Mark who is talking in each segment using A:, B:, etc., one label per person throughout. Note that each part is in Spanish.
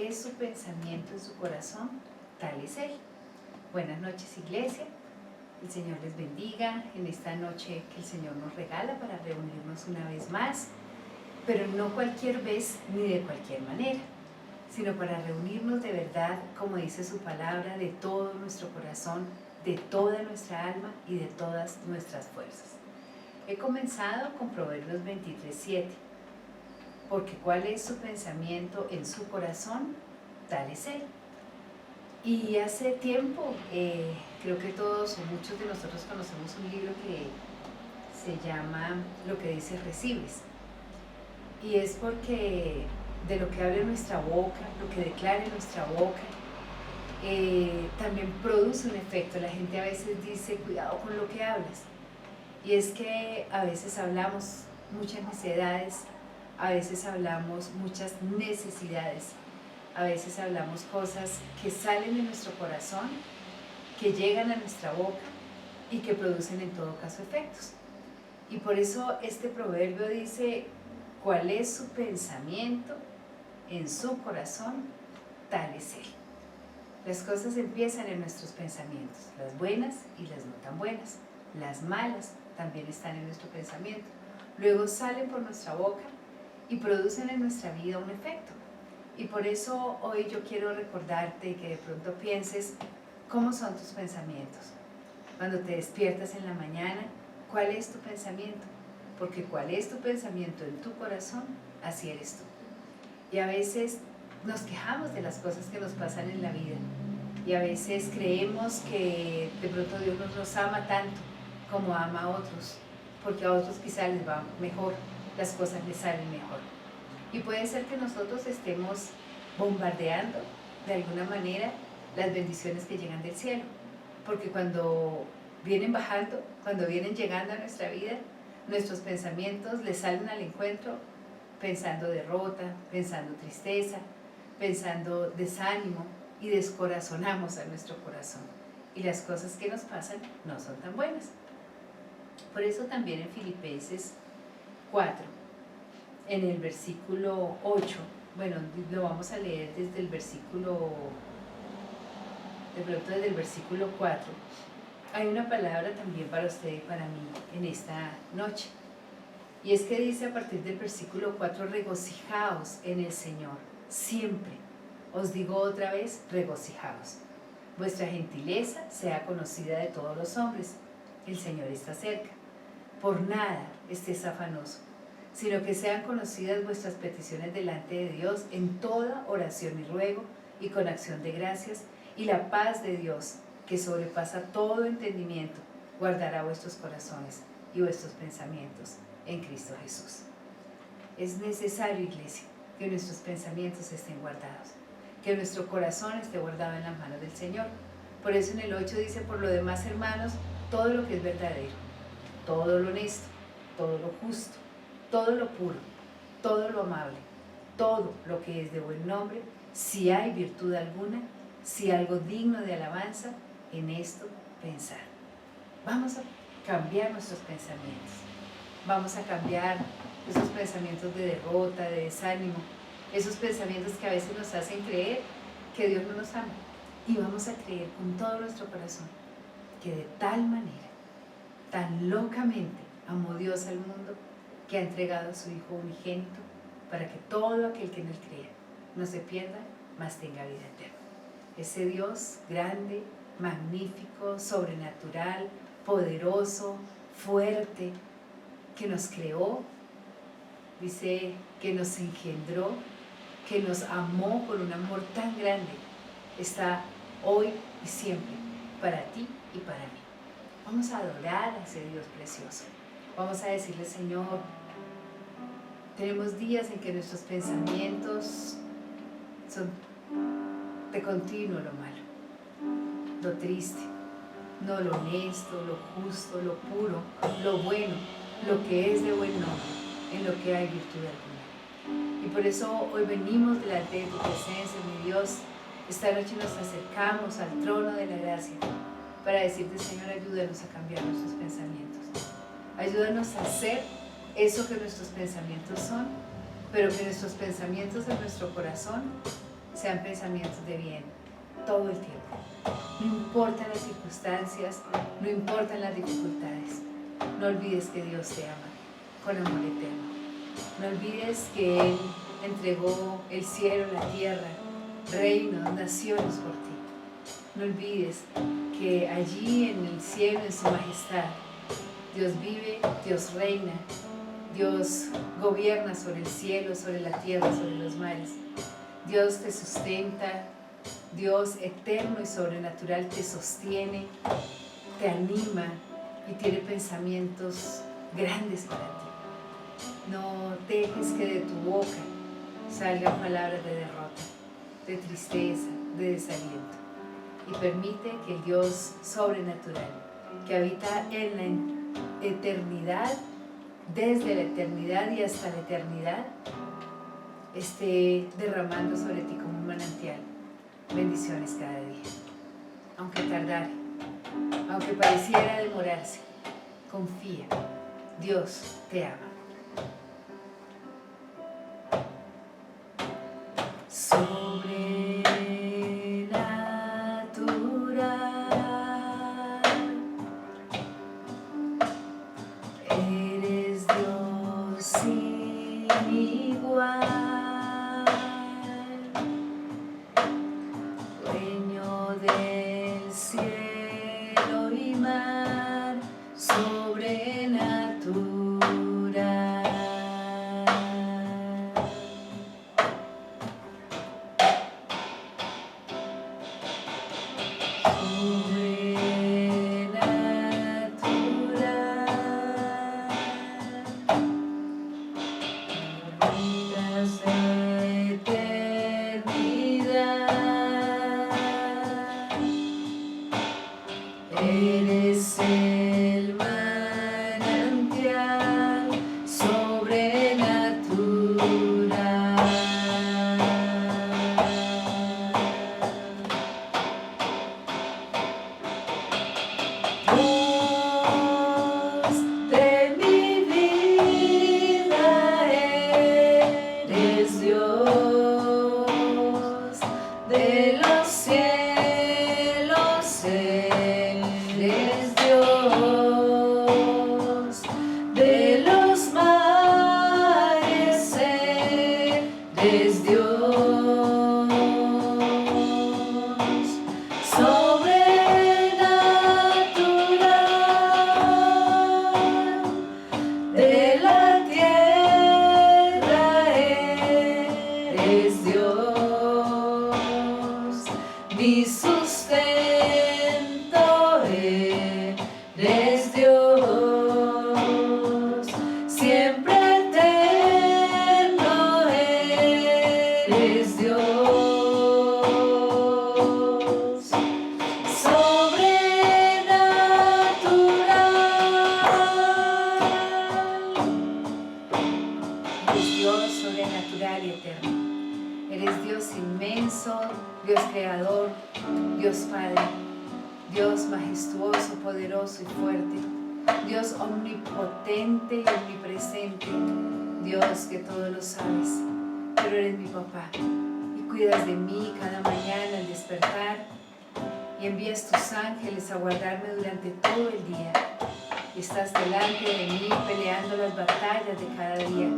A: es su pensamiento en su corazón, tal es Él. Buenas noches, iglesia. El Señor les bendiga en esta noche que el Señor nos regala para reunirnos una vez más, pero no cualquier vez ni de cualquier manera, sino para reunirnos de verdad, como dice su palabra, de todo nuestro corazón, de toda nuestra alma y de todas nuestras fuerzas. He comenzado con Proverbios 23:7, porque cuál es su pensamiento en su corazón, tal es Él. Y hace tiempo, creo que todos o muchos de nosotros conocemos un libro que se llama Lo que dices recibes. Y es porque de lo que hable nuestra boca, lo que declare nuestra boca, también produce un efecto. La gente a veces dice, cuidado con lo que hablas. Y es que a veces hablamos muchas necedades, a veces hablamos muchas necesidades, a veces hablamos cosas que salen de nuestro corazón, que llegan a nuestra boca y que producen en todo caso efectos. Y por eso este proverbio dice, ¿cuál es su pensamiento en su corazón? Tal es Él. Las cosas empiezan en nuestros pensamientos, las buenas y las no tan buenas. Las malas también están en nuestro pensamiento. Luego salen por nuestra boca y producen en nuestra vida un efecto. Y por eso hoy yo quiero recordarte que de pronto pienses cómo son tus pensamientos. Cuando te despiertas en la mañana, ¿cuál es tu pensamiento? Porque cuál es tu pensamiento en tu corazón, así eres tú. Y a veces nos quejamos de las cosas que nos pasan en la vida. Y a veces creemos que de pronto Dios no nos ama tanto como ama a otros, porque a otros quizá les va mejor, las cosas les salen mejor. Y puede ser que nosotros estemos bombardeando de alguna manera las bendiciones que llegan del cielo, porque cuando vienen bajando, cuando vienen llegando a nuestra vida, nuestros pensamientos les salen al encuentro pensando derrota, pensando tristeza, pensando desánimo, y descorazonamos a nuestro corazón. Y las cosas que nos pasan no son tan buenas. Por eso también en Filipenses 4, en el versículo 8, bueno, lo vamos a leer desde el versículo, de pronto desde el versículo 4, hay una palabra también para usted y para mí en esta noche. Y es que dice a partir del versículo 4, regocijaos en el Señor, siempre. Os digo otra vez, regocijaos. Vuestra gentileza sea conocida de todos los hombres. El Señor está cerca. Por nada estés afanoso, sino que sean conocidas vuestras peticiones delante de Dios en toda oración y ruego y con acción de gracias, y la paz de Dios, que sobrepasa todo entendimiento, guardará vuestros corazones y vuestros pensamientos en Cristo Jesús. Es necesario, iglesia, que nuestros pensamientos estén guardados, que nuestro corazón esté guardado en las manos del Señor. Por eso en el 8 dice, por lo demás, hermanos, todo lo que es verdadero, todo lo honesto, todo lo justo, todo lo puro, todo lo amable, todo lo que es de buen nombre, si hay virtud alguna, si algo digno de alabanza, en esto pensar. Vamos a cambiar nuestros pensamientos, vamos a cambiar esos pensamientos de derrota, de desánimo, esos pensamientos que a veces nos hacen creer que Dios no nos ama, y vamos a creer con todo nuestro corazón que de tal manera, tan locamente amó Dios al mundo, que ha entregado a su Hijo unigénito para que todo aquel que en Él crea no se pierda, mas tenga vida eterna. Ese Dios grande, magnífico, sobrenatural, poderoso, fuerte, que nos creó, dice que nos engendró, que nos amó con un amor tan grande, está hoy y siempre para ti y para mí. Vamos a adorar a ese Dios precioso. Vamos a decirle, Señor, tenemos días en que nuestros pensamientos son de continuo lo malo, lo triste, no lo honesto, lo justo, lo puro, lo bueno, lo que es de buen nombre, en lo que hay virtud alguna. Y por eso hoy venimos delante de tu presencia, mi Dios. Esta noche nos acercamos al trono de la gracia para decirte, Señor, ayúdanos a cambiar nuestros pensamientos. Ayúdanos a hacer eso que nuestros pensamientos son, pero que nuestros pensamientos en nuestro corazón sean pensamientos de bien todo el tiempo. No importan las circunstancias, no importan las dificultades. No olvides que Dios te ama con amor eterno. No olvides que Él entregó el cielo, la tierra, reinos, naciones por ti. No olvides que allí en el cielo, en su majestad, Dios vive, Dios reina, Dios gobierna sobre el cielo, sobre la tierra, sobre los mares. Dios te sustenta, Dios eterno y sobrenatural te sostiene, te anima y tiene pensamientos grandes para ti. No dejes que de tu boca salgan palabras de derrota, de tristeza, de desaliento. Y permite que el Dios sobrenatural, que habita en la eternidad, desde la eternidad y hasta la eternidad, esté derramando sobre ti como un manantial bendiciones cada día. Aunque tardare, aunque pareciera demorarse, confía, Dios te ama. Sobrenatural, eres Dios sin igual, dueño del cielo y mar, sobrenatural. Eres el manantial sobrenatural. Dios de mi vida, eres Dios de los cielos. Eres Dios de los mares, eres Dios sobrenatural, de la tierra eres Dios, mi sustento. Eres Dios, siempre eterno, eres Dios, sobrenatural. Eres Dios sobrenatural y eterno. Eres Dios inmenso, Dios creador, Dios Padre. Dios majestuoso, poderoso y fuerte, Dios omnipotente y omnipresente, Dios que todo lo sabes, pero eres mi papá y cuidas de mí cada mañana al despertar y envías tus ángeles a guardarme durante todo el día. Y estás delante de mí peleando las batallas de cada día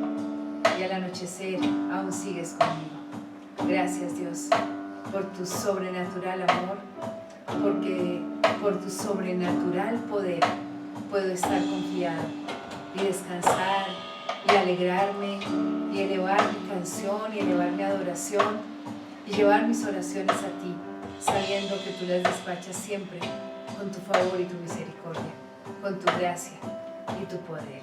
A: y al anochecer aún sigues conmigo. Gracias, Dios, por tu sobrenatural amor, porque por tu sobrenatural poder puedo estar confiado y descansar y alegrarme y elevar mi canción y elevar mi adoración y llevar mis oraciones a ti, sabiendo que tú las despachas siempre con tu favor y tu misericordia, con tu gracia y tu poder.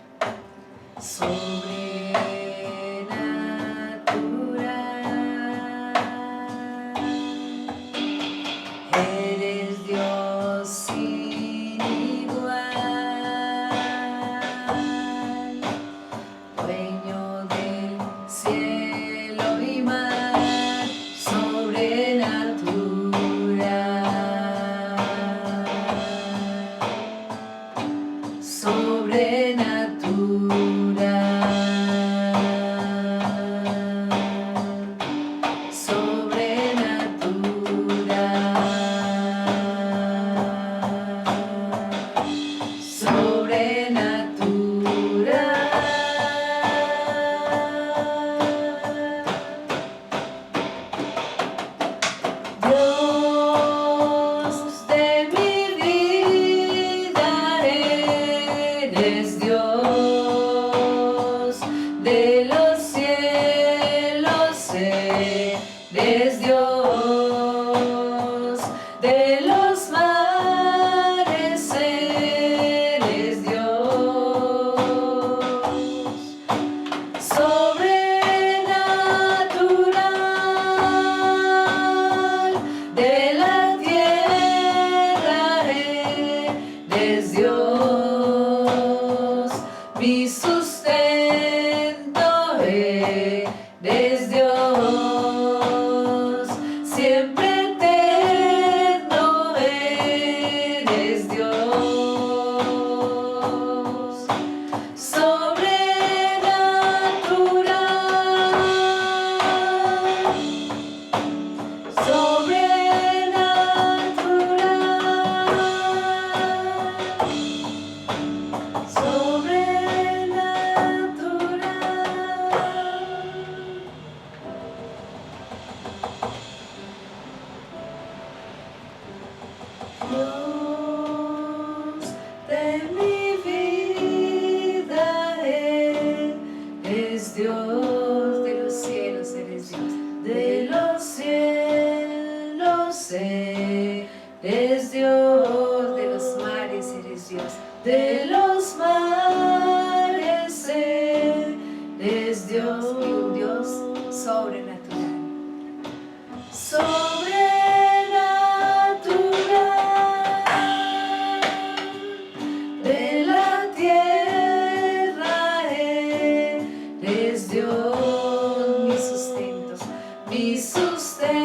A: Eres Dios sin igual, dueño del cielo y mar, sobrenatural, sobrenatural. Dios de mi vida, Él es Dios. De los cielos eres Dios, de los cielos eres Dios, de los mares eres Dios, de los mares eres Dios, y un Dios sobrenatural. De la tierra eres Dios, mi sustento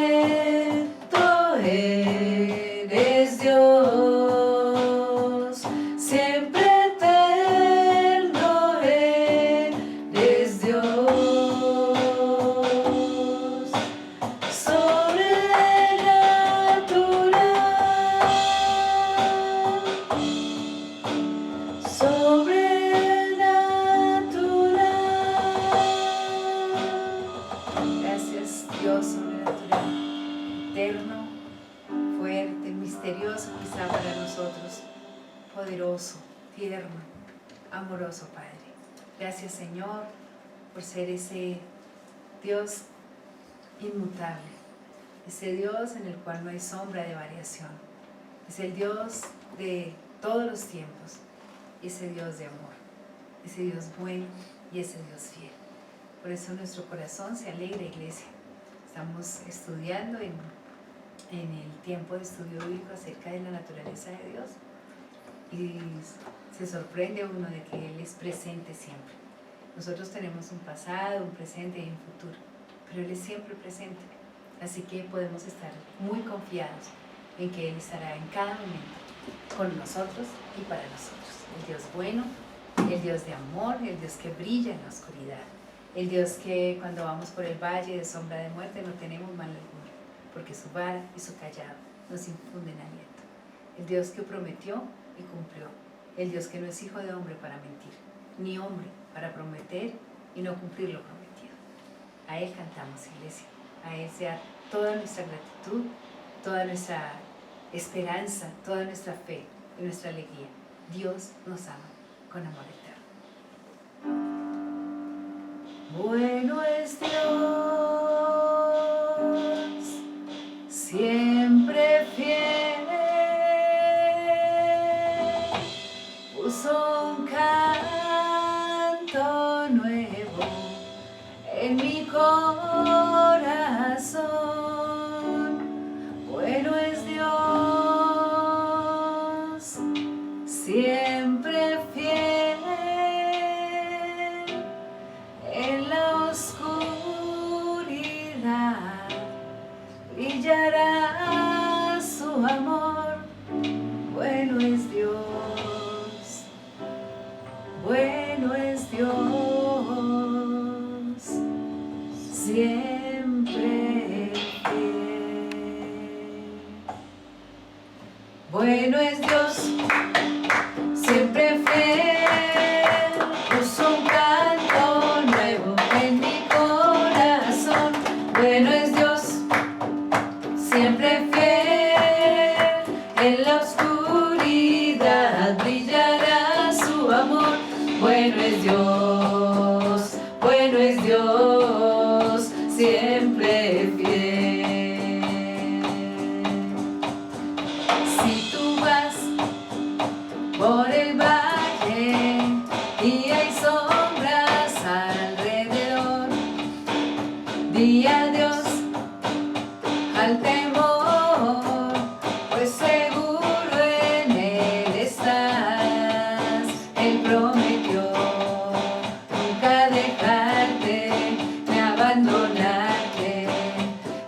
A: eres Dios, siempre eterno eres Dios. Dios sobrenatural, eterno, fuerte, misterioso quizá para nosotros, poderoso, tierno, amoroso Padre. Gracias Señor por ser ese Dios inmutable, ese Dios en el cual no hay sombra de variación, es el Dios de todos los tiempos, ese Dios de amor, ese Dios bueno y ese Dios fiel. Por eso nuestro corazón se alegra, iglesia. Estamos estudiando en el tiempo de estudio bíblico acerca de la naturaleza de Dios y se sorprende uno de que Él es presente siempre. Nosotros tenemos un pasado, un presente y un futuro, pero Él es siempre presente, así que podemos estar muy confiados en que Él estará en cada momento con nosotros y para nosotros. El Dios bueno, el Dios de amor, el Dios que brilla en la oscuridad. El Dios que cuando vamos por el valle de sombra de muerte no tenemos mal alguno, porque su vara y su callado nos infunden aliento. El Dios que prometió y cumplió. El Dios que no es hijo de hombre para mentir, ni hombre para prometer y no cumplir lo prometido. A Él cantamos, iglesia. A Él sea toda nuestra gratitud, toda nuestra esperanza, toda nuestra fe y nuestra alegría. Dios nos ama con amor eterno. Bueno es Dios, siempre fiel, puso un canto nuevo en mi corazón. Bueno es Dios, siempre fiel. Brillará su amor. Bueno es Dios, bueno es Dios, siempre fiel. Bueno es Dios, siempre fiel, puso un canto nuevo en mi corazón. Bueno es Dios, siempre fiel, en la oscuridad brillará su amor. Bueno es Dios, siempre fiel. Si tú vas por el valle y hay sombras alrededor, di adiós al temor, pues seguro en Él estás. Él prometió nunca dejarte ni abandonarte,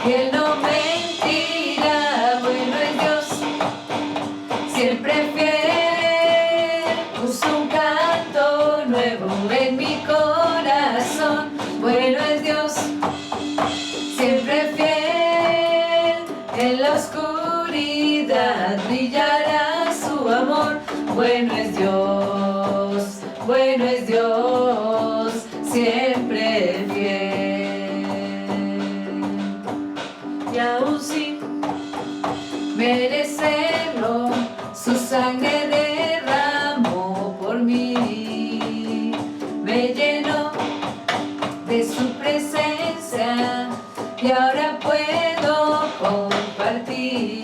A: y Él no mentirá. Bueno es Dios, siempre fiel, puso un canto nuevo en mi corazón. Bueno es Dios, siempre fiel, en la oscuridad brillará su amor. Bueno es Dios, siempre fiel. Y aún sin merecerlo, sangre derramó por mí, me llenó de su presencia y ahora puedo compartir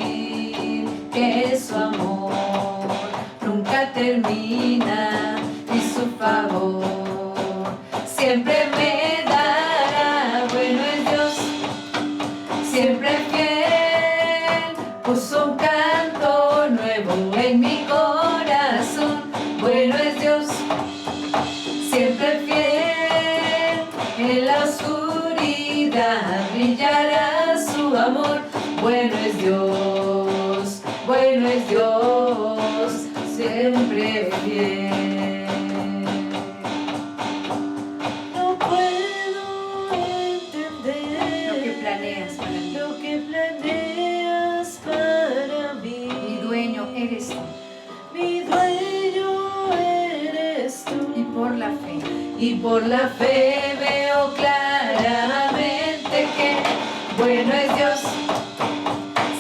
A: que su amor nunca termina y su favor siempre me dará. Bueno es Dios, siempre fiel, puso un canto nuevo en mi corazón. Bueno es Dios, siempre fiel, en la oscuridad brillará su amor. Bueno es Dios, siempre fiel.
B: No puedo entender
A: Lo que planeas para mí.
B: lo que planeas para mí.
A: Mi dueño eres tú.
B: Mi dueño eres tú.
A: Y por la fe veo claramente que bueno es Dios,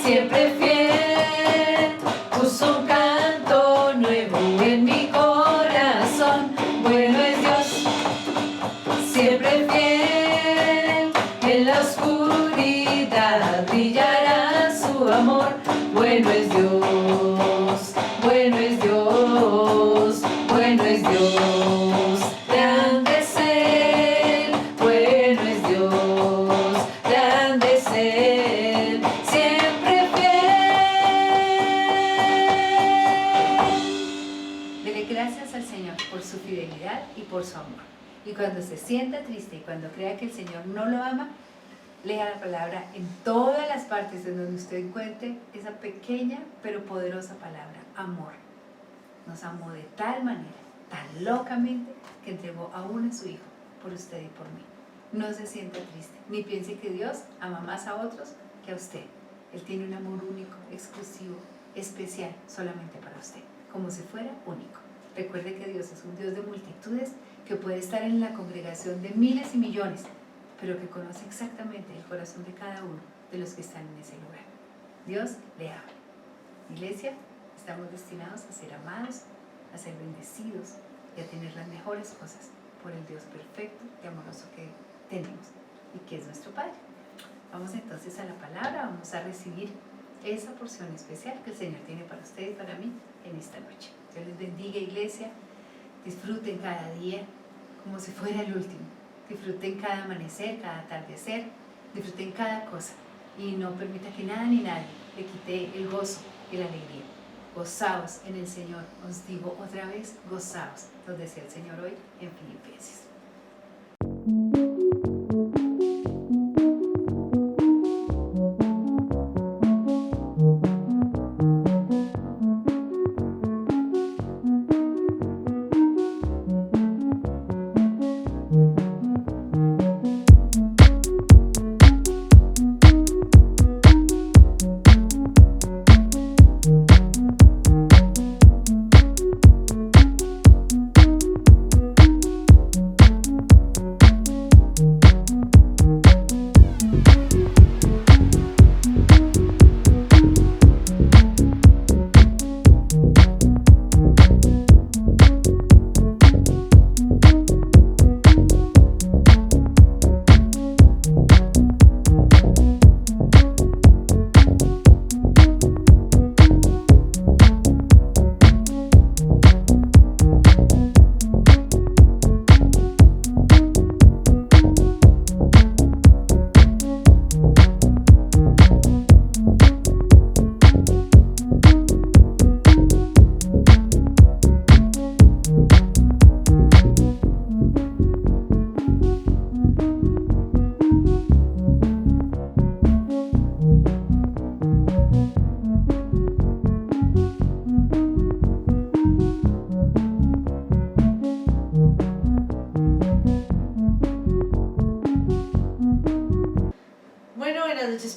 A: siempre fiel, puso un canto nuevo en mi corazón. Bueno es Dios, siempre fiel, en la oscuridad brillará su amor. Bueno es Dios, bueno es Dios, bueno es Dios, grande es Él, bueno es Dios, grande es Él, siempre fiel. Dele gracias al Señor por su fidelidad y por su amor. Y cuando se sienta triste y cuando crea que el Señor no lo ama, lea la palabra en todas las partes en donde usted encuentre esa pequeña pero poderosa palabra, amor. Nos amó de tal manera, tan locamente, que entregó aún a su Hijo por usted y por mí. No se sienta triste, ni piense que Dios ama más a otros que a usted. Él tiene un amor único, exclusivo, especial, solamente para usted, como si fuera único. Recuerde que Dios es un Dios de multitudes, que puede estar en la congregación de miles y millones, pero que conoce exactamente el corazón de cada uno de los que están en ese lugar. Dios le ama. Iglesia, estamos destinados a ser amados, a ser bendecidos y a tener las mejores cosas por el Dios perfecto y amoroso que tenemos y que es nuestro Padre. Vamos entonces a la palabra, vamos a recibir esa porción especial que el Señor tiene para usted y para mí en esta noche. Dios les bendiga, iglesia. Disfruten cada día como si fuera el último. Disfruten cada amanecer, cada atardecer, disfruten cada cosa y no permita que nada ni nadie le quite el gozo y la alegría. Gozaos en el Señor, os digo otra vez, gozaos, nos decía el Señor hoy en Filipenses.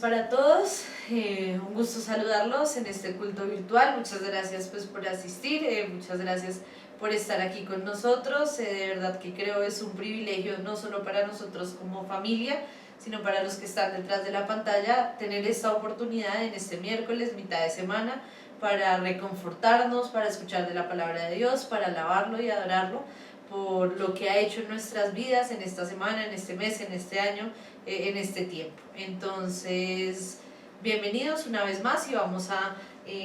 B: Para todos, un gusto saludarlos en este culto virtual. Muchas gracias pues por asistir, muchas gracias por estar aquí con nosotros. De verdad que creo es un privilegio no solo para nosotros como familia, sino para los que están detrás de la pantalla, tener esta oportunidad en este miércoles, mitad de semana, para reconfortarnos, para escuchar de la palabra de Dios, para alabarlo y adorarlo por lo que ha hecho en nuestras vidas, en esta semana, en este mes, en este año, en este tiempo. Entonces, bienvenidos una vez más y vamos a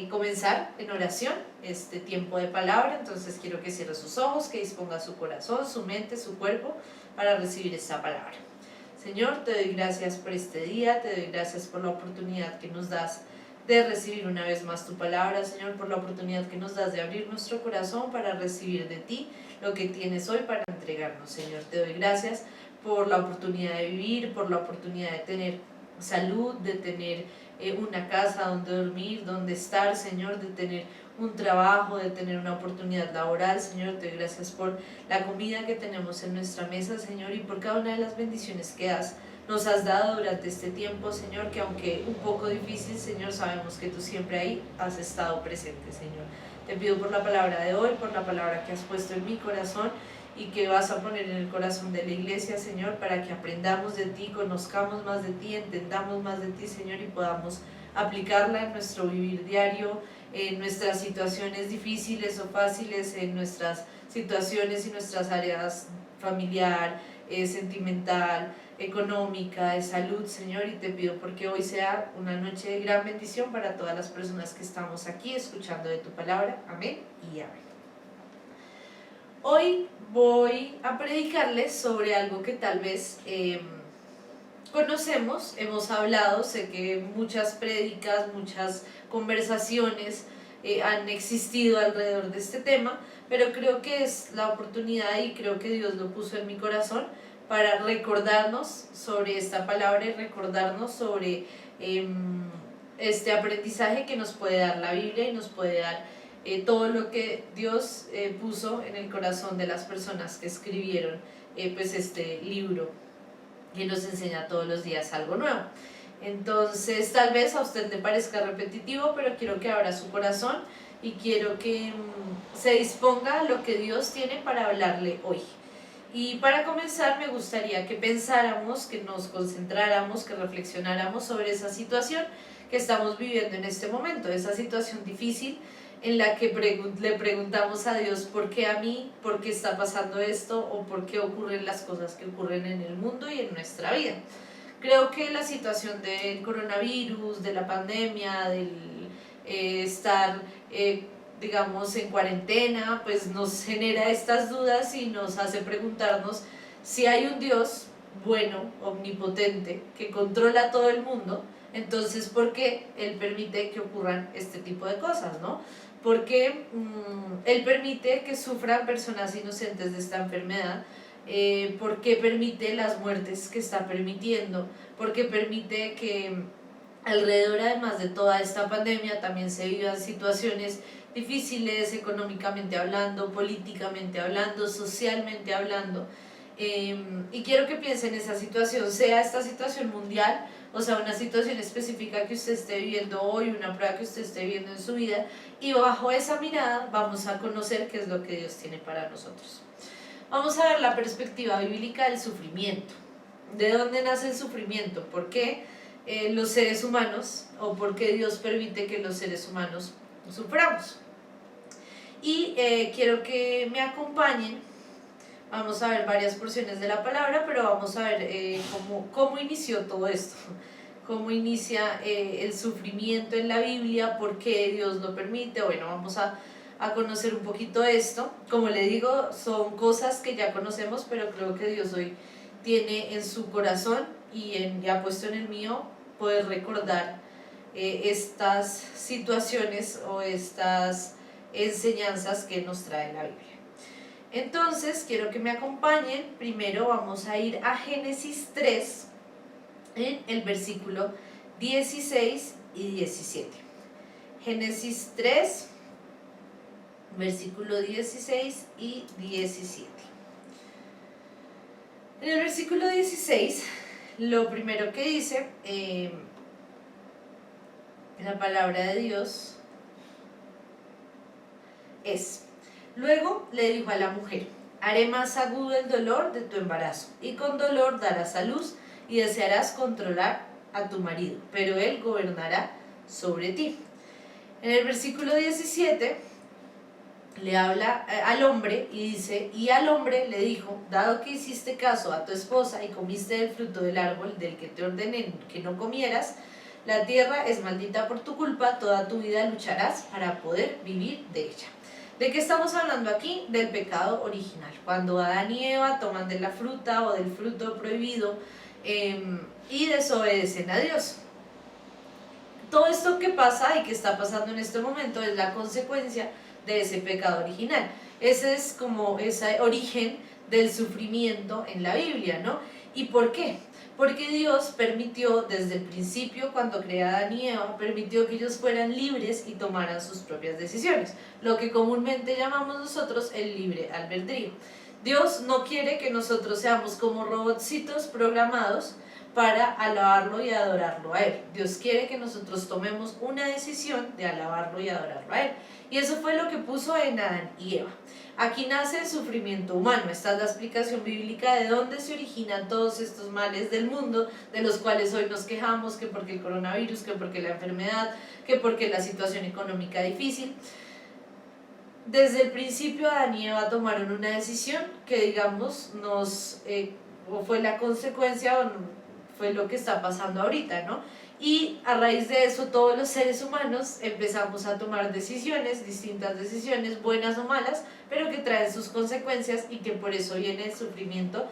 B: comenzar en oración este tiempo de palabra. Entonces quiero que cierre sus ojos, que disponga su corazón, su mente, su cuerpo para recibir esta palabra. Señor, te doy gracias por este día, te doy gracias por la oportunidad que nos das de recibir una vez más tu palabra, Señor, por la oportunidad que nos das de abrir nuestro corazón para recibir de ti lo que tienes hoy para entregarnos, Señor. Te doy gracias por la oportunidad de vivir, por la oportunidad de tener salud, de tener una casa donde dormir, donde estar, Señor, de tener un trabajo, de tener una oportunidad laboral, Señor. Te doy gracias por la comida que tenemos en nuestra mesa, Señor, y por cada una de las bendiciones que nos has dado durante este tiempo, Señor, que aunque un poco difícil, Señor, sabemos que tú siempre ahí has estado presente, Señor. Te pido por la palabra de hoy, por la palabra que has puesto en mi corazón y que vas a poner en el corazón de la iglesia, Señor, para que aprendamos de ti, conozcamos más de ti, entendamos más de ti, Señor, y podamos aplicarla en nuestro vivir diario, en nuestras situaciones difíciles o fáciles, en nuestras situaciones y nuestras áreas familiar, sentimental, económica, de salud, Señor, y te pido porque hoy sea una noche de gran bendición para todas las personas que estamos aquí escuchando de tu palabra. Amén y amén. Hoy voy a predicarles sobre algo que tal vez conocemos, hemos hablado, sé que muchas prédicas, muchas conversaciones han existido alrededor de este tema, pero creo que es la oportunidad y creo que Dios lo puso en mi corazón para recordarnos sobre esta palabra y recordarnos sobre este aprendizaje que nos puede dar la Biblia y nos puede dar todo lo que Dios puso en el corazón de las personas que escribieron pues este libro que nos enseña todos los días algo nuevo. Entonces tal vez a usted le parezca repetitivo, pero quiero que abra su corazón y quiero que se disponga a lo que Dios tiene para hablarle hoy. Y para comenzar me gustaría que pensáramos, que nos concentráramos, que reflexionáramos sobre esa situación que estamos viviendo en este momento, esa situación difícil en la que le preguntamos a Dios ¿por qué a mí? ¿Por qué está pasando esto? ¿O por qué ocurren las cosas que ocurren en el mundo y en nuestra vida? Creo que la situación del coronavirus, de la pandemia, del estar digamos en cuarentena, pues nos genera estas dudas y nos hace preguntarnos si hay un Dios bueno, omnipotente, que controla todo el mundo, entonces ¿por qué Él permite que ocurran este tipo de cosas, no? Porque Él permite que sufran personas inocentes de esta enfermedad, porque permite las muertes que está permitiendo, porque permite que alrededor además de toda esta pandemia también se vivan situaciones difíciles económicamente hablando, políticamente hablando, socialmente hablando, y quiero que piensen en esa situación, sea esta situación mundial, o sea, una situación específica que usted esté viviendo hoy, una prueba que usted esté viviendo en su vida, y bajo esa mirada vamos a conocer qué es lo que Dios tiene para nosotros. Vamos a ver la perspectiva bíblica del sufrimiento. ¿De dónde nace el sufrimiento? ¿Por qué los seres humanos, o por qué Dios permite que los seres humanos suframos? Y quiero que me acompañen. Vamos a ver varias porciones de la palabra, pero vamos a ver cómo inició todo esto, cómo inicia el sufrimiento en la Biblia, por qué Dios lo permite. Bueno, vamos a conocer un poquito esto. Como le digo, son cosas que ya conocemos, pero creo que Dios hoy tiene en su corazón y ya puesto en el mío, poder recordar estas situaciones o estas enseñanzas que nos trae la Biblia. Entonces, quiero que me acompañen. Primero vamos a ir a Génesis 3, en el versículo 16 y 17. Génesis 3, versículo 16 y 17. En el versículo 16, lo primero que dice, la palabra de Dios es: luego le dijo a la mujer, haré más agudo el dolor de tu embarazo, y con dolor darás a luz, y desearás controlar a tu marido, pero él gobernará sobre ti. En el versículo 17 le habla al hombre y dice, y al hombre le dijo, dado que hiciste caso a tu esposa y comiste del fruto del árbol del que te ordené que no comieras, la tierra es maldita por tu culpa, toda tu vida lucharás para poder vivir de ella. ¿De qué estamos hablando aquí? Del pecado original. Cuando Adán y Eva toman de la fruta o del fruto prohibido y desobedecen a Dios. Todo esto que pasa y que está pasando en este momento es la consecuencia de ese pecado original. Ese es como ese origen del sufrimiento en la Biblia, ¿no? ¿Y por qué? Porque Dios permitió desde el principio, cuando creó a Adán y Eva, permitió que ellos fueran libres y tomaran sus propias decisiones, lo que comúnmente llamamos nosotros el libre albedrío. Dios no quiere que nosotros seamos como robotcitos programados para alabarlo y adorarlo a Él. Dios quiere que nosotros tomemos una decisión de alabarlo y adorarlo a Él. Y eso fue lo que puso en Adán y Eva. Aquí nace el sufrimiento humano. Esta es la explicación bíblica de dónde se originan todos estos males del mundo, de los cuales hoy nos quejamos, que porque el coronavirus, que porque la enfermedad, que porque la situación económica difícil. Desde el principio Adán y Eva tomaron una decisión que, digamos, o fue la consecuencia o fue lo que está pasando ahorita, ¿no? Y a raíz de eso todos los seres humanos empezamos a tomar decisiones, distintas decisiones, buenas o malas, pero que traen sus consecuencias y que por eso viene el sufrimiento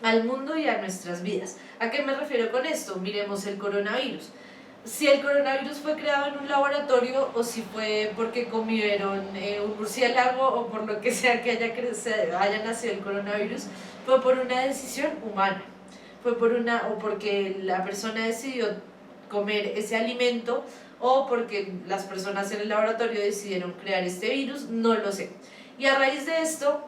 B: al mundo y a nuestras vidas. ¿A qué me refiero con esto? Miremos el coronavirus. Si el coronavirus fue creado en un laboratorio o si fue porque comieron un murciélago o por lo que sea que haya nacido el coronavirus, fue por una decisión humana, fue o porque la persona decidió comer ese alimento o porque las personas en el laboratorio decidieron crear este virus, no lo sé. Y a raíz de esto,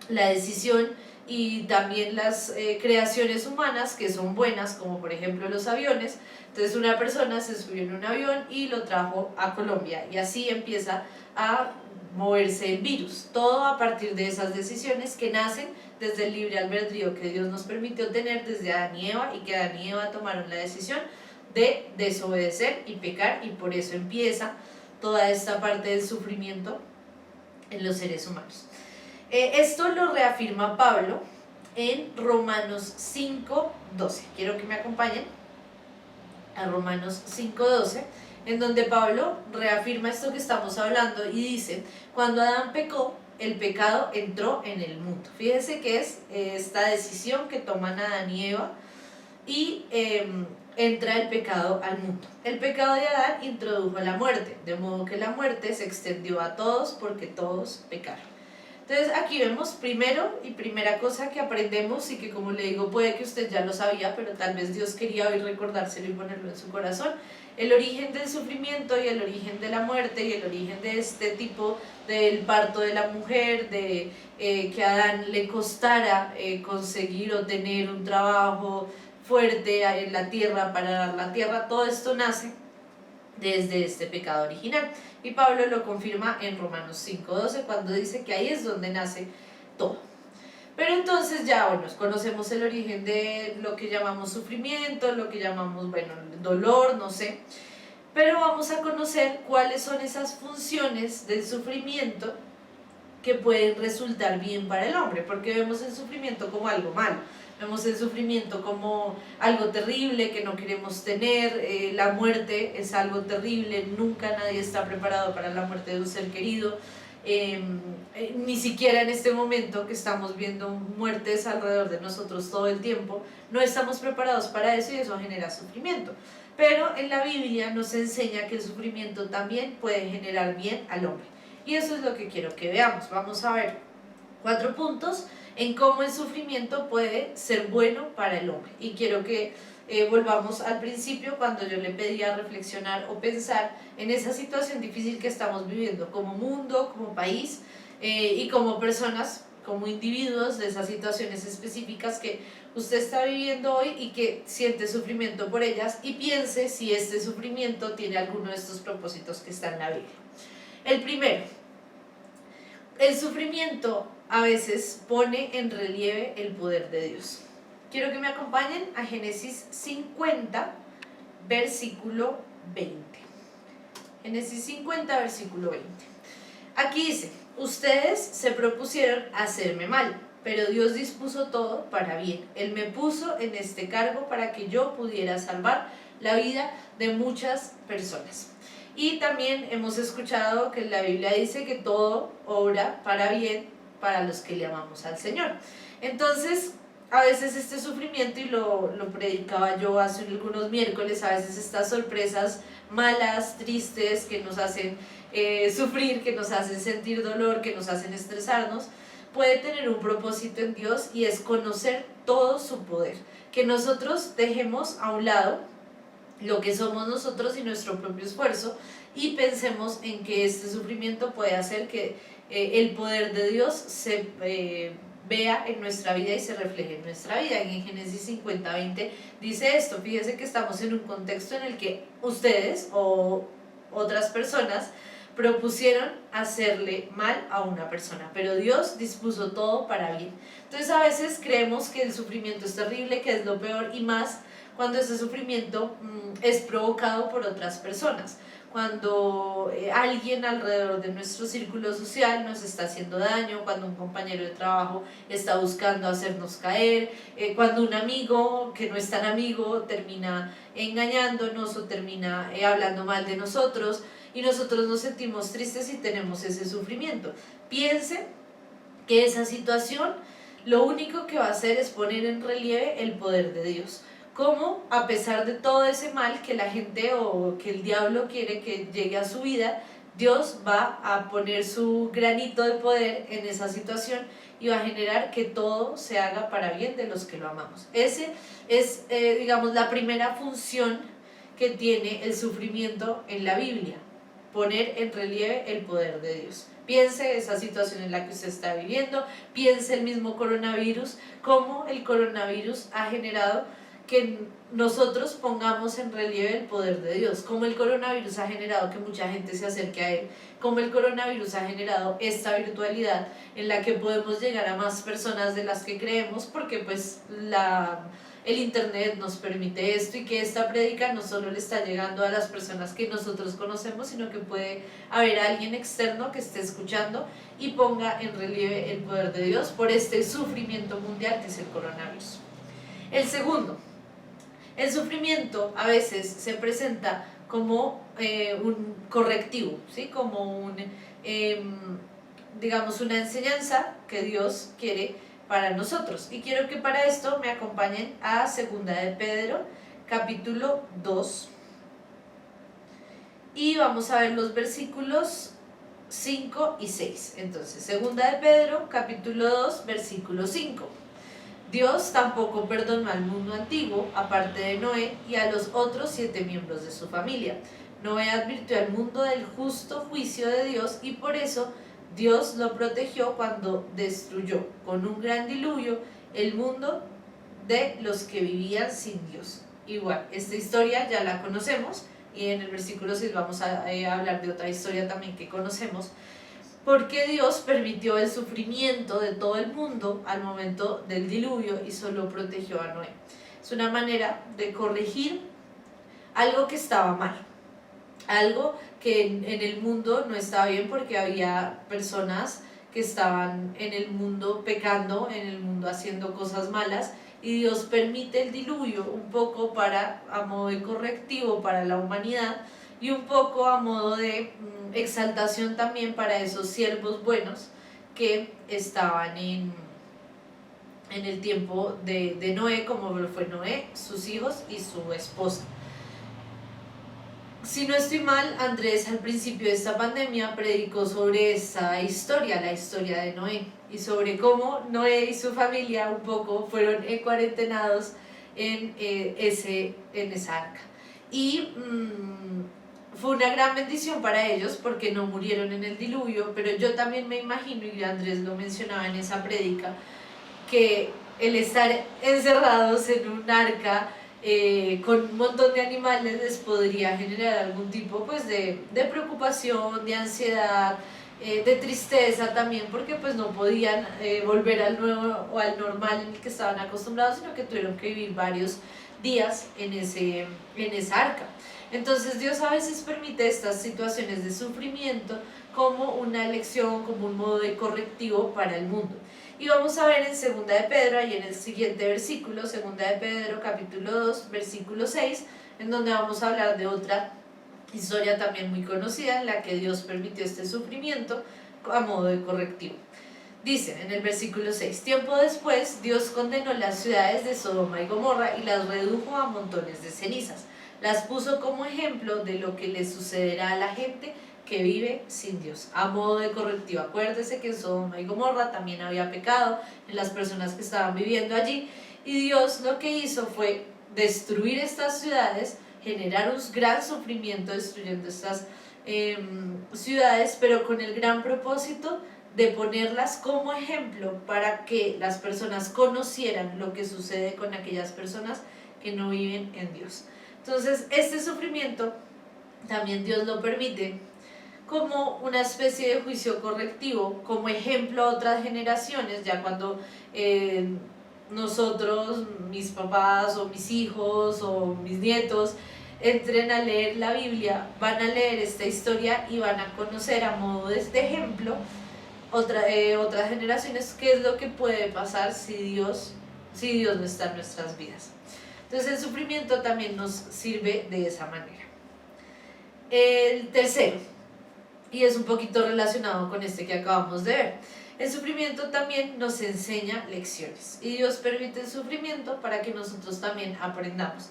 B: la decisión y también las creaciones humanas que son buenas, como por ejemplo los aviones. Entonces una persona se subió en un avión y lo trajo a Colombia y así empieza a moverse el virus, todo a partir de esas decisiones que nacen desde el libre albedrío que Dios nos permitió tener desde Adán y Eva, y que Adán y Eva tomaron la decisión de desobedecer y pecar, y por eso empieza toda esta parte del sufrimiento en los seres humanos. Esto lo reafirma Pablo en Romanos 5:12. Quiero que me acompañen a Romanos 5:12, en donde Pablo reafirma esto que estamos hablando y dice: cuando Adán pecó, el pecado entró en el mundo. Fíjense que es esta decisión que toman Adán y Eva y entra el pecado al mundo. El pecado de Adán introdujo la muerte, de modo que la muerte se extendió a todos porque todos pecaron. Entonces aquí vemos primera cosa que aprendemos y que, como le digo, puede que usted ya lo sabía, pero tal vez Dios quería hoy recordárselo y ponerlo en su corazón: el origen del sufrimiento y el origen de la muerte y el origen de este tipo del parto de la mujer, de que a Adán le costara conseguir o tener un trabajo fuerte en la tierra para dar la tierra. Todo esto nace desde este pecado original, y Pablo lo confirma en Romanos 5:12 cuando dice que ahí es donde nace todo. Pero entonces ya, bueno, conocemos el origen de lo que llamamos sufrimiento, lo que llamamos, bueno, dolor, no sé, pero vamos a conocer cuáles son esas funciones del sufrimiento que pueden resultar bien para el hombre, porque vemos el sufrimiento como algo malo. Vemos el sufrimiento como algo terrible que no queremos tener. La muerte es algo terrible, nunca nadie está preparado para la muerte de un ser querido. Ni siquiera en este momento que estamos viendo muertes alrededor de nosotros todo el tiempo, no estamos preparados para eso y eso genera sufrimiento. Pero en la Biblia nos enseña que el sufrimiento también puede generar bien al hombre. Y eso es lo que quiero que veamos. Vamos a ver 4 puntos en cómo el sufrimiento puede ser bueno para el hombre. Y quiero que volvamos al principio, cuando yo le pedía reflexionar o pensar en esa situación difícil que estamos viviendo como mundo, como país y como personas, como individuos, de esas situaciones específicas que usted está viviendo hoy y que siente sufrimiento por ellas, y piense si este sufrimiento tiene alguno de estos propósitos que están en la Biblia. El primero: el sufrimiento a veces pone en relieve el poder de Dios. Quiero que me acompañen a Génesis 50, versículo 20. Génesis 50, versículo 20. Aquí dice, ustedes se propusieron hacerme mal, pero Dios dispuso todo para bien. Él me puso en este cargo para que yo pudiera salvar la vida de muchas personas. Y también hemos escuchado que la Biblia dice que todo obra para bien para los que le amamos al Señor. Entonces, a veces este sufrimiento, y lo predicaba yo hace algunos miércoles, a veces estas sorpresas malas, tristes, que nos hacen sufrir, que nos hacen sentir dolor, que nos hacen estresarnos, puede tener un propósito en Dios, y es conocer todo su poder. Que nosotros dejemos a un lado lo que somos nosotros y nuestro propio esfuerzo, y pensemos en que este sufrimiento puede hacer que el poder de Dios se vea en nuestra vida y se refleje en nuestra vida. En Génesis 50, 20 dice esto. Fíjense que estamos en un contexto en el que ustedes o otras personas propusieron hacerle mal a una persona, pero Dios dispuso todo para bien. Entonces a veces creemos que el sufrimiento es terrible, que es lo peor, y más cuando ese sufrimiento es provocado por otras personas. Cuando alguien alrededor de nuestro círculo social nos está haciendo daño, cuando un compañero de trabajo está buscando hacernos caer, cuando un amigo que no es tan amigo termina engañándonos o termina hablando mal de nosotros, y nosotros nos sentimos tristes y tenemos ese sufrimiento. Piensen que esa situación lo único que va a hacer es poner en relieve el poder de Dios. Cómo, a pesar de todo ese mal que la gente o que el diablo quiere que llegue a su vida, Dios va a poner su granito de poder en esa situación y va a generar que todo se haga para bien de los que lo amamos. Ese es, digamos, la primera función que tiene el sufrimiento en la Biblia: poner en relieve el poder de Dios. Piense esa situación en la que usted está viviendo, piense el mismo coronavirus, cómo el coronavirus ha generado que nosotros pongamos en relieve el poder de Dios, cómo el coronavirus ha generado que mucha gente se acerque a Él, cómo el coronavirus ha generado esta virtualidad en la que podemos llegar a más personas de las que creemos, porque pues el internet nos permite esto, y que esta prédica no solo le está llegando a las personas que nosotros conocemos, sino que puede haber alguien externo que esté escuchando y ponga en relieve el poder de Dios por este sufrimiento mundial que es el coronavirus. El segundo, el sufrimiento a veces se presenta como un correctivo, ¿sí? Como digamos, una enseñanza que Dios quiere para nosotros. Y quiero que para esto me acompañen a 2 de Pedro, capítulo 2. Y vamos a ver los versículos 5 y 6. Entonces, 2 de Pedro, capítulo 2, versículo 5. Dios tampoco perdonó al mundo antiguo, aparte de Noé y a los otros 7 miembros de su familia. Noé advirtió al mundo del justo juicio de Dios, y por eso Dios lo protegió cuando destruyó con un gran diluvio el mundo de los que vivían sin Dios. Igual, esta historia ya la conocemos, y en el versículo 6 vamos a hablar de otra historia también que conocemos. Porque Dios permitió el sufrimiento de todo el mundo al momento del diluvio y solo protegió a Noé. Es una manera de corregir algo que estaba mal, algo que en el mundo no estaba bien, porque había personas que estaban en el mundo pecando, en el mundo haciendo cosas malas, y Dios permite el diluvio un poco a modo de correctivo para la humanidad, y un poco a modo de exaltación también para esos siervos buenos que estaban en el tiempo de Noé, como fue Noé, sus hijos y su esposa. Si no estoy mal, Andrés al principio de esta pandemia predicó sobre esa historia, la historia de Noé, y sobre cómo Noé y su familia un poco fueron cuarentenados en esa arca. Y fue una gran bendición para ellos porque no murieron en el diluvio, pero yo también me imagino, y Andrés lo mencionaba en esa prédica, que el estar encerrados en un arca con un montón de animales les podría generar algún tipo pues de preocupación, de ansiedad, de tristeza también, porque pues no podían volver al nuevo o al normal en el que estaban acostumbrados, sino que tuvieron que vivir varios días en esa arca. Entonces Dios a veces permite estas situaciones de sufrimiento como una lección, como un modo de correctivo para el mundo. Y vamos a ver en 2 de Pedro, y en el siguiente versículo, 2 de Pedro capítulo 2, versículo 6, en donde vamos a hablar de otra historia también muy conocida en la que Dios permitió este sufrimiento a modo de correctivo. Dice en el versículo 6, tiempo después Dios condenó las ciudades de Sodoma y Gomorra y las redujo a montones de cenizas. Las puso como ejemplo de lo que le sucederá a la gente que vive sin Dios, a modo de correctivo. Acuérdese que en Sodoma y Gomorra también había pecado en las personas que estaban viviendo allí, y Dios lo que hizo fue destruir estas ciudades, generar un gran sufrimiento destruyendo estas ciudades, pero con el gran propósito de ponerlas como ejemplo para que las personas conocieran lo que sucede con aquellas personas que no viven en Dios. Entonces, este sufrimiento también Dios lo permite como una especie de juicio correctivo, como ejemplo a otras generaciones, ya cuando nosotros, mis papás o mis hijos o mis nietos, entren a leer la Biblia, van a leer esta historia y van a conocer a modo de este ejemplo otras generaciones qué es lo que puede pasar si Dios no está en nuestras vidas. Entonces el sufrimiento también nos sirve de esa manera. El tercero, y es un poquito relacionado con este que acabamos de ver, el sufrimiento también nos enseña lecciones, y Dios permite el sufrimiento para que nosotros también aprendamos.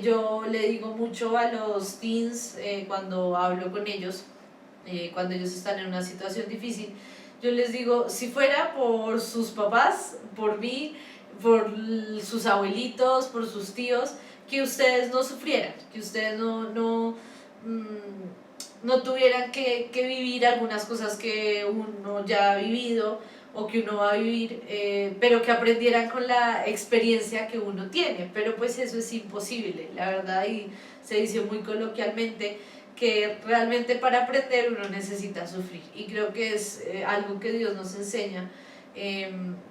B: Yo le digo mucho a los teens cuando hablo con ellos, cuando ellos están en una situación difícil, yo les digo, si fuera por sus papás, por mí, por sus abuelitos, por sus tíos, que ustedes no sufrieran, que ustedes no tuvieran que vivir algunas cosas que uno ya ha vivido o que uno va a vivir, pero que aprendieran con la experiencia que uno tiene. Pero pues eso es imposible, la verdad, y se dice muy coloquialmente que realmente para aprender uno necesita sufrir, y creo que es algo que Dios nos enseña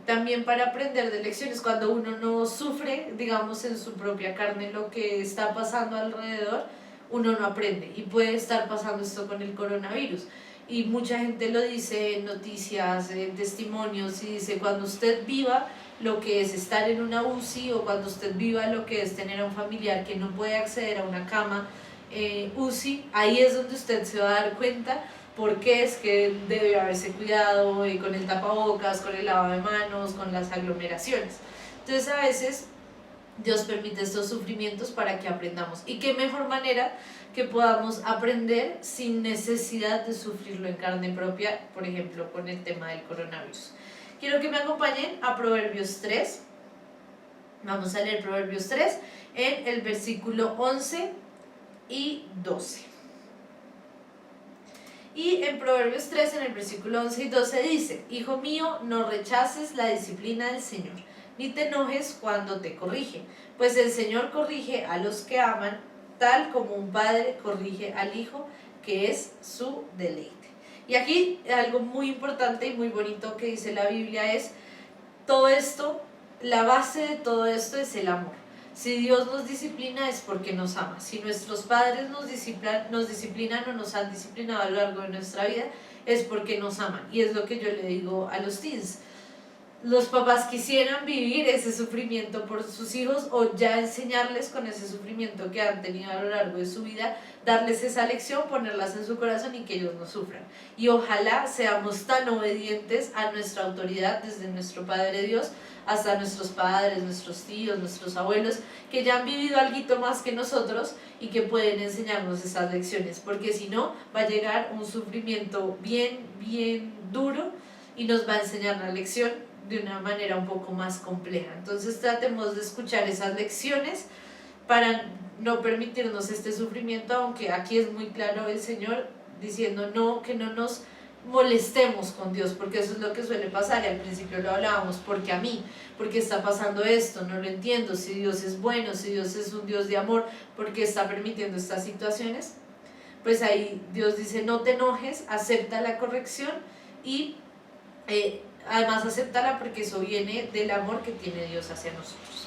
B: también para aprender de lecciones. Cuando uno no sufre, digamos, en su propia carne lo que está pasando alrededor, uno no aprende, y puede estar pasando esto con el coronavirus, y mucha gente lo dice en noticias, en testimonios, y dice, cuando usted viva lo que es estar en una UCI, o cuando usted viva lo que es tener a un familiar que no puede acceder a una cama UCI, ahí es donde usted se va a dar cuenta por qué es que debe haberse cuidado con el tapabocas, con el lavado de manos, con las aglomeraciones. Entonces a veces Dios permite estos sufrimientos para que aprendamos, y qué mejor manera que podamos aprender sin necesidad de sufrirlo en carne propia, por ejemplo con el tema del coronavirus. Quiero que me acompañen a Proverbios 3. Vamos a leer Proverbios 3 en el versículo 11 y 12. Y en Proverbios 3, en el versículo 11 y 12 dice, hijo mío, no rechaces la disciplina del Señor, ni te enojes cuando te corrige, pues el Señor corrige a los que aman, tal como un padre corrige al hijo, que es su deleite. Y aquí algo muy importante y muy bonito que dice la Biblia es, todo esto, la base de todo esto es el amor. Si Dios nos disciplina es porque nos ama. Si nuestros padres nos disciplinan o nos han disciplinado a lo largo de nuestra vida, es porque nos aman. Y es lo que yo le digo a los teens. Los papás quisieran vivir ese sufrimiento por sus hijos, o ya enseñarles con ese sufrimiento que han tenido a lo largo de su vida, darles esa lección, ponerlas en su corazón y que ellos no sufran. Y ojalá seamos tan obedientes a nuestra autoridad, desde nuestro Padre Dios hasta nuestros padres, nuestros tíos, nuestros abuelos, que ya han vivido algo más que nosotros y que pueden enseñarnos esas lecciones, porque si no va a llegar un sufrimiento bien duro y nos va a enseñar la lección de una manera un poco más compleja. Entonces tratemos de escuchar esas lecciones para no permitirnos este sufrimiento, aunque aquí es muy claro el Señor diciendo no, que no nos molestemos con Dios, porque eso es lo que suele pasar, y al principio lo hablábamos, porque a mí, porque está pasando esto, no lo entiendo, si Dios es bueno, si Dios es un Dios de amor, ¿por qué está permitiendo estas situaciones? Pues ahí Dios dice, no te enojes, acepta la corrección, y además acéptala porque eso viene del amor que tiene Dios hacia nosotros.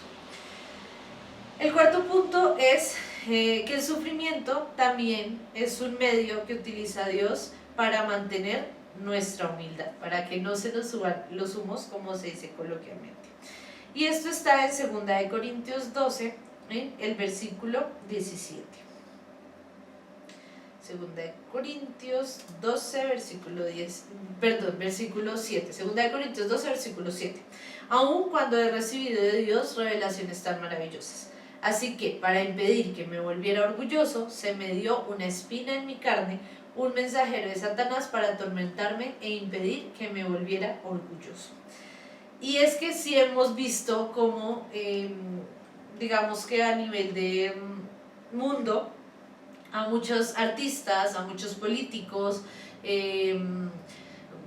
B: El cuarto punto es que el sufrimiento también es un medio que utiliza Dios para mantener nuestra humildad, para que no se nos suban los humos, como se dice coloquialmente. Y esto está en 2 Corintios 12, el versículo 17. 2 Corintios 12, versículo 7. 2 Corintios 12, versículo 7. Aun cuando he recibido de Dios revelaciones tan maravillosas. Así que, para impedir que me volviera orgulloso, se me dio una espina en mi carne, un mensajero de Satanás para atormentarme e impedir que me volviera orgulloso. Y es que sí hemos visto cómo, digamos que a nivel de mundo, a muchos artistas, a muchos políticos,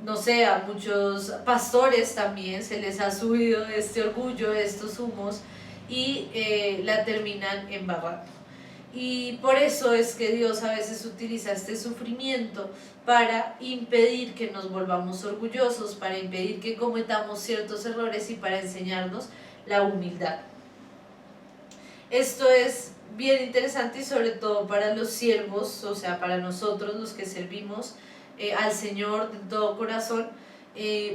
B: no sé, a muchos pastores también se les ha subido este orgullo, estos humos, y la terminan embarrando. Y por eso es que Dios a veces utiliza este sufrimiento para impedir que nos volvamos orgullosos, para impedir que cometamos ciertos errores y para enseñarnos la humildad. Esto es bien interesante y sobre todo para los siervos, o sea, para nosotros los que servimos al Señor de todo corazón,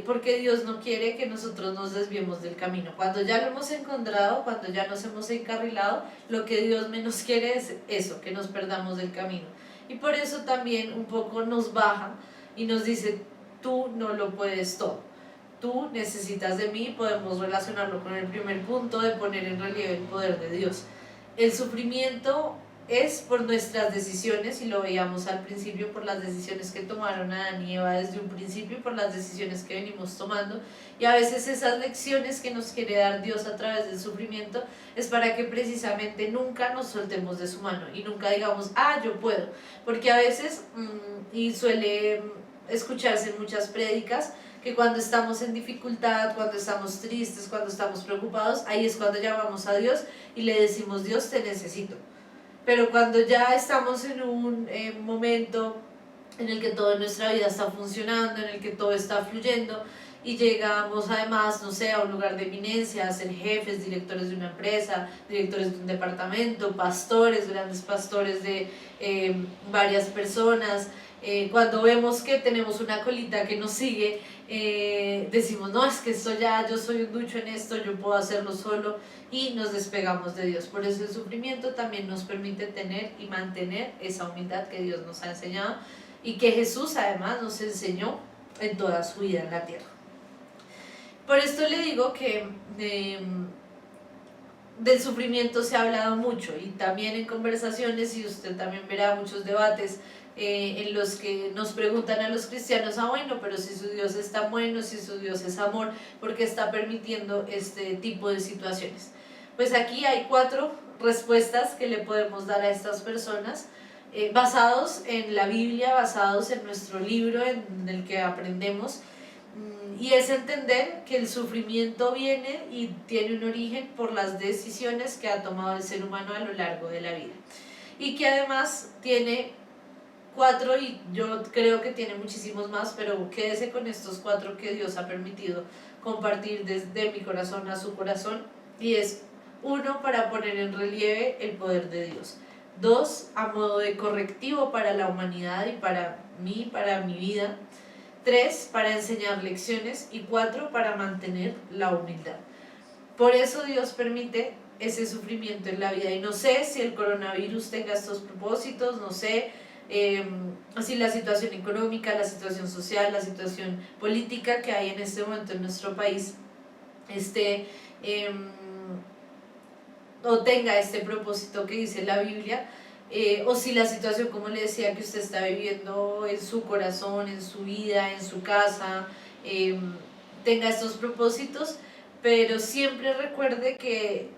B: porque Dios no quiere que nosotros nos desviemos del camino. Cuando ya lo hemos encontrado, cuando ya nos hemos encarrilado, lo que Dios menos quiere es eso, que nos perdamos del camino. Y por eso también un poco nos baja y nos dice, tú no lo puedes todo. Tú necesitas de mí. Podemos relacionarlo con el primer punto de poner en relieve el poder de Dios. El sufrimiento es por nuestras decisiones, y lo veíamos al principio, por las decisiones que tomaron Adán y Eva desde un principio y por las decisiones que venimos tomando, y a veces esas lecciones que nos quiere dar Dios a través del sufrimiento es para que precisamente nunca nos soltemos de su mano y nunca digamos, yo puedo, porque a veces, y suele escucharse en muchas prédicas, que cuando estamos en dificultad, cuando estamos tristes, cuando estamos preocupados, ahí es cuando llamamos a Dios y le decimos, Dios, te necesito. Pero cuando ya estamos en un momento en el que todo en nuestra vida está funcionando, en el que todo está fluyendo, y llegamos además, no sé, a un lugar de eminencia, a ser jefes, directores de una empresa, directores de un departamento, pastores, grandes pastores de varias personas, cuando vemos que tenemos una colita que nos sigue, decimos, no, es que esto ya, yo soy un ducho en esto, yo puedo hacerlo solo, y nos despegamos de Dios. Por eso el sufrimiento también nos permite tener y mantener esa humildad que Dios nos ha enseñado y que Jesús además nos enseñó en toda su vida en la tierra. Por esto le digo que del sufrimiento se ha hablado mucho, y también en conversaciones, y usted también verá muchos debates en los que nos preguntan a los cristianos, bueno, pero si su Dios es tan bueno, si su Dios es amor, ¿por qué está permitiendo este tipo de situaciones? Pues aquí hay 4 respuestas que le podemos dar a estas personas, basados en la Biblia, basados en nuestro libro en el que aprendemos, y es entender que el sufrimiento viene y tiene un origen por las decisiones que ha tomado el ser humano a lo largo de la vida, y que además tiene 4, y yo creo que tiene muchísimos más, pero quédese con estos 4 que Dios ha permitido compartir desde mi corazón a su corazón, y es: 1, para poner en relieve el poder de Dios; 2, a modo de correctivo para la humanidad y para mí, para mi vida; 3, para enseñar lecciones; y 4, para mantener la humildad. Por eso Dios permite ese sufrimiento en la vida, y no sé si el coronavirus tenga estos propósitos, no sé si la situación económica, la situación social, la situación política que hay en este momento en nuestro país o tenga este propósito que dice la Biblia, o si la situación, como le decía, que usted está viviendo en su corazón, en su vida, en su casa, tenga estos propósitos. Pero siempre recuerde que,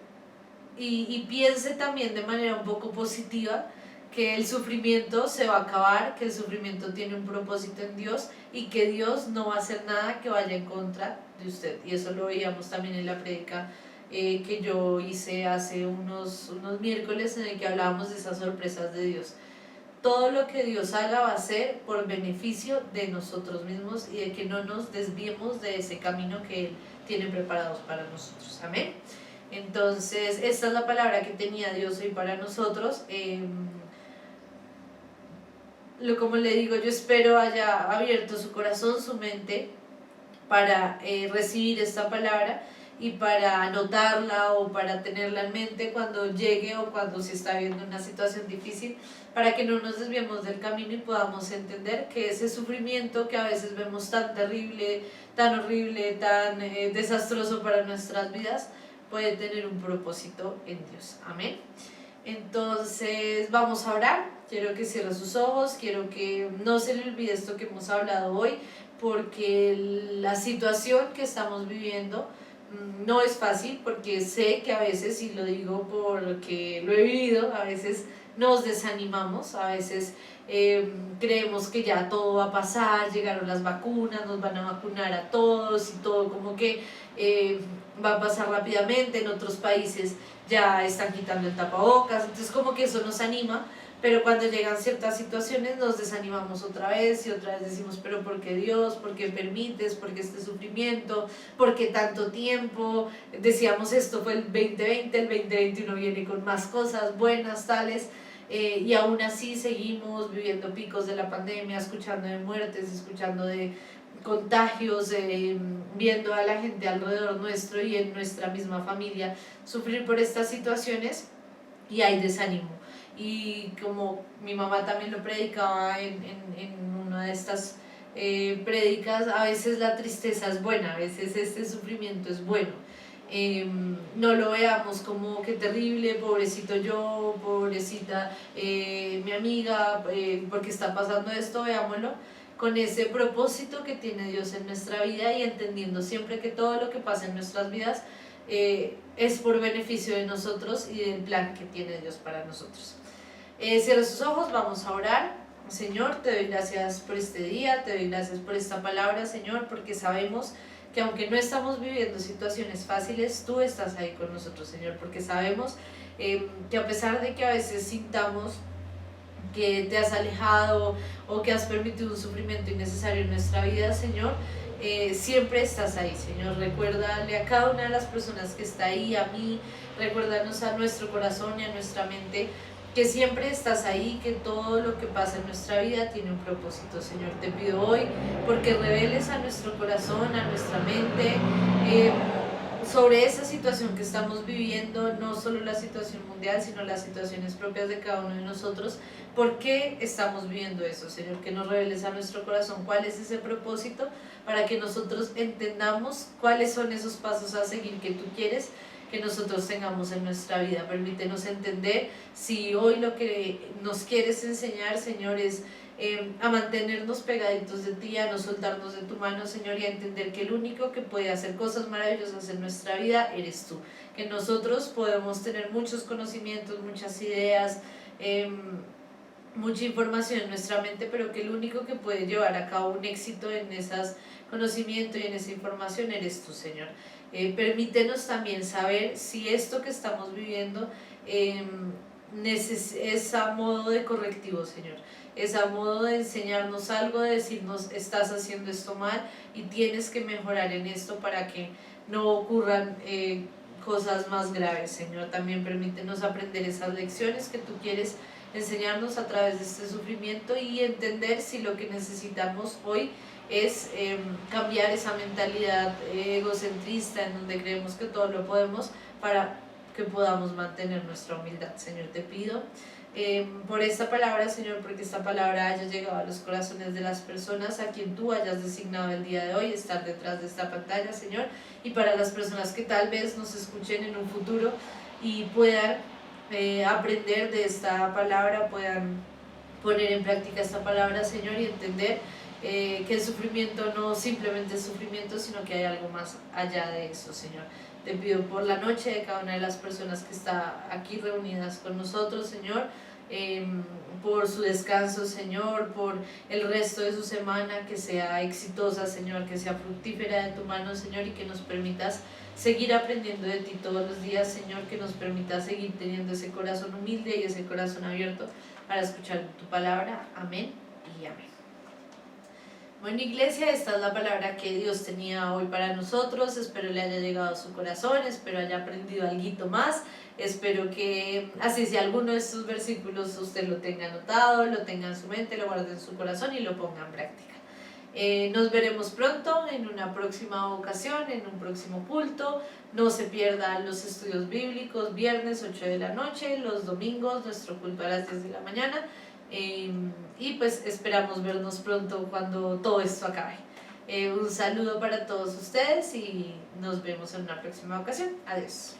B: y piense también de manera un poco positiva, que el sufrimiento se va a acabar, que el sufrimiento tiene un propósito en Dios, y que Dios no va a hacer nada que vaya en contra de usted. Y eso lo veíamos también en la prédica que yo hice hace unos miércoles, en el que hablábamos de esas sorpresas de Dios. Todo lo que Dios haga va a ser por beneficio de nosotros mismos, y de que no nos desviemos de ese camino que Él tiene preparados para nosotros. Amén. Entonces, esta es la palabra que tenía Dios hoy para nosotros. Como le digo, yo espero haya abierto su corazón, su mente, para recibir esta palabra y para anotarla o para tenerla en mente cuando llegue o cuando se está viendo una situación difícil, para que no nos desviemos del camino y podamos entender que ese sufrimiento que a veces vemos tan terrible, tan horrible, tan desastroso para nuestras vidas, puede tener un propósito en Dios. Amén. Entonces vamos a orar. Quiero que cierre sus ojos, quiero que no se le olvide esto que hemos hablado hoy, porque la situación que estamos viviendo no es fácil, porque sé que a veces, y lo digo porque lo he vivido, a veces nos desanimamos, a veces creemos que ya todo va a pasar, llegaron las vacunas, nos van a vacunar a todos y todo como que va a pasar rápidamente. En otros países ya están quitando el tapabocas, entonces como que eso nos anima, pero cuando llegan ciertas situaciones nos desanimamos otra vez y otra vez decimos, pero ¿por qué Dios? ¿Por qué permites? ¿Por qué este sufrimiento? ¿Por qué tanto tiempo? Decíamos, esto fue el 2020, el 2021 viene con más cosas buenas, tales, y aún así seguimos viviendo picos de la pandemia, escuchando de muertes, escuchando de contagios, viendo a la gente alrededor nuestro y en nuestra misma familia sufrir por estas situaciones, y hay desánimo. Y como mi mamá también lo predicaba en una de estas prédicas, a veces la tristeza es buena, a veces este sufrimiento es bueno. No lo veamos como que terrible, pobrecito yo, pobrecita mi amiga, porque está pasando esto, veámoslo con ese propósito que tiene Dios en nuestra vida y entendiendo siempre que todo lo que pasa en nuestras vidas es por beneficio de nosotros y del plan que tiene Dios para nosotros. Cierra sus ojos, vamos a orar. Señor, te doy gracias por este día, te doy gracias por esta palabra, Señor, porque sabemos que aunque no estamos viviendo situaciones fáciles, tú estás ahí con nosotros, Señor, porque sabemos que a pesar de que a veces sintamos que te has alejado o que has permitido un sufrimiento innecesario en nuestra vida, Señor, siempre estás ahí, Señor. Recuérdale a cada una de las personas que está ahí, a mí, recuérdanos a nuestro corazón y a nuestra mente, que siempre estás ahí, que todo lo que pasa en nuestra vida tiene un propósito, Señor. Te pido hoy porque reveles a nuestro corazón, a nuestra mente, sobre esa situación que estamos viviendo, no solo la situación mundial, sino las situaciones propias de cada uno de nosotros. ¿Por qué estamos viviendo eso, Señor? Que nos reveles a nuestro corazón cuál es ese propósito, para que nosotros entendamos cuáles son esos pasos a seguir que tú quieres que nosotros tengamos en nuestra vida. Permítenos entender si hoy lo que nos quieres enseñar, Señor, es a mantenernos pegaditos de ti, a no soltarnos de tu mano, Señor, y a entender que el único que puede hacer cosas maravillosas en nuestra vida eres tú. Que nosotros podemos tener muchos conocimientos, muchas ideas, mucha información en nuestra mente, pero que el único que puede llevar a cabo un éxito en esos conocimientos y en esa información eres tú, Señor. Permítenos también saber si esto que estamos viviendo es a modo de correctivo, Señor, es a modo de enseñarnos algo, de decirnos estás haciendo esto mal y tienes que mejorar en esto para que no ocurran cosas más graves, Señor. También permítenos aprender esas lecciones que tú quieres enseñarnos a través de este sufrimiento y entender si lo que necesitamos hoy es cambiar esa mentalidad egocentrista en donde creemos que todo lo podemos, para que podamos mantener nuestra humildad. Señor, te pido por esta palabra, Señor, porque esta palabra haya llegado a los corazones de las personas a quien tú hayas designado el día de hoy estar detrás de esta pantalla, Señor, y para las personas que tal vez nos escuchen en un futuro y puedan aprender de esta palabra, puedan poner en práctica esta palabra, Señor, y entender que el sufrimiento no simplemente es sufrimiento, sino que hay algo más allá de eso, Señor. Te pido por la noche de cada una de las personas que está aquí reunidas con nosotros, Señor, por su descanso, Señor, por el resto de su semana, que sea exitosa, Señor, que sea fructífera de tu mano, Señor, y que nos permitas seguir aprendiendo de ti todos los días, Señor, que nos permitas seguir teniendo ese corazón humilde y ese corazón abierto para escuchar tu palabra. Amén y amén. Bueno, iglesia, esta es la palabra que Dios tenía hoy para nosotros. Espero le haya llegado a su corazón, espero haya aprendido algo más. Espero que, así si alguno de estos versículos usted lo tenga anotado, lo tenga en su mente, lo guarde en su corazón y lo ponga en práctica. Nos veremos pronto en una próxima ocasión, en un próximo culto. No se pierdan los estudios bíblicos, viernes 8 de la noche, los domingos nuestro culto a las 10 de la mañana. Y pues esperamos vernos pronto cuando todo esto acabe. Un saludo para todos ustedes y nos vemos en una próxima ocasión. Adiós.